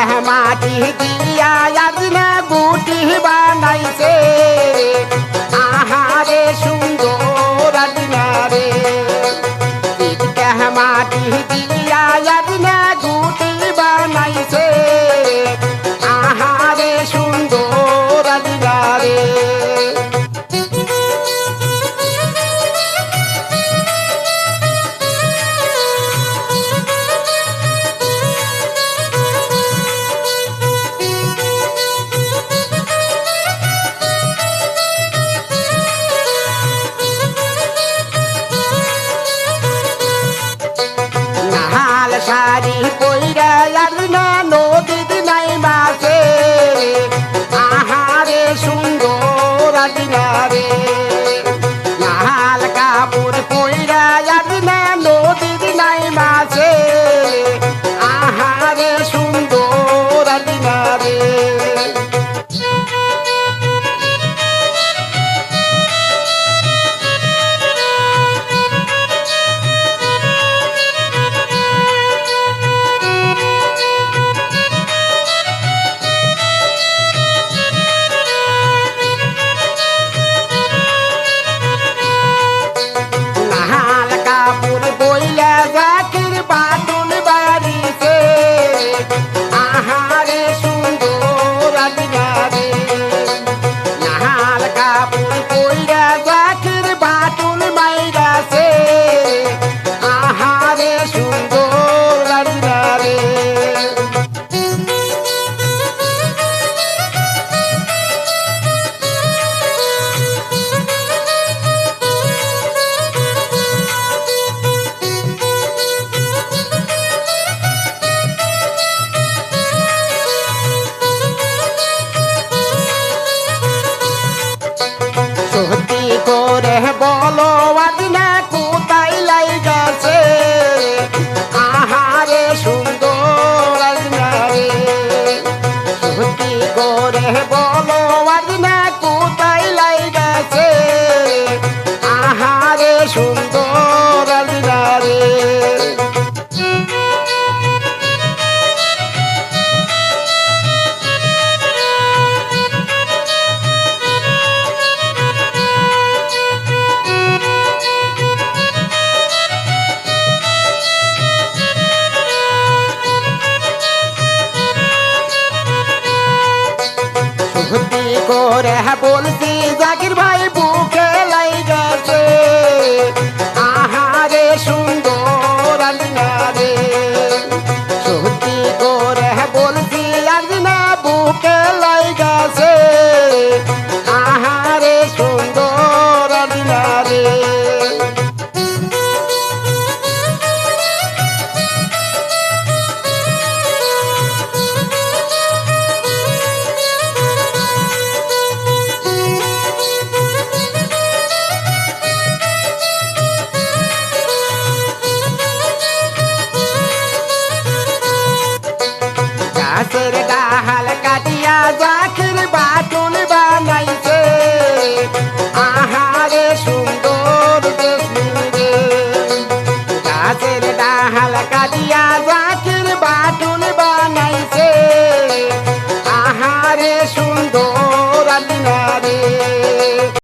মাটি দিয়া আজনা গুটি বানাইছে আহারে সুন্দর আজনা রে মাটি দিয়া আজনা গুটি বানাইছে আহারে সুন্দর আজনা রে শাড়ি পইরা আজনা নদীত নাই মাছে আহারে সুন্দর আজনা রে লাল কাপড় পইরা আজনা নদীত নাই মাছে আহারে সুন্দর আজনা রে সত্যি করে বলো আজনা কোথায় লাই গেছে আহারে সুন্দর আজনা রে সত্যি করে বলো আজনা কোথায় লাই গেছে আহারে সুন্দর আজনা রে সত্যি করে বলছি জাকির ভাই বুকে লাই গেছে আহারে সুন্দর আজনা রে সত্যি করে বলছি আজনা বুকে লাই গেছে আহারে সুন্দর আজনা রে গাছের ডাল কাটিয়া জাকির বাটুল বানাইছে আহারে সুন্দর দেখলি রে গাছের ডাল কাটিয়া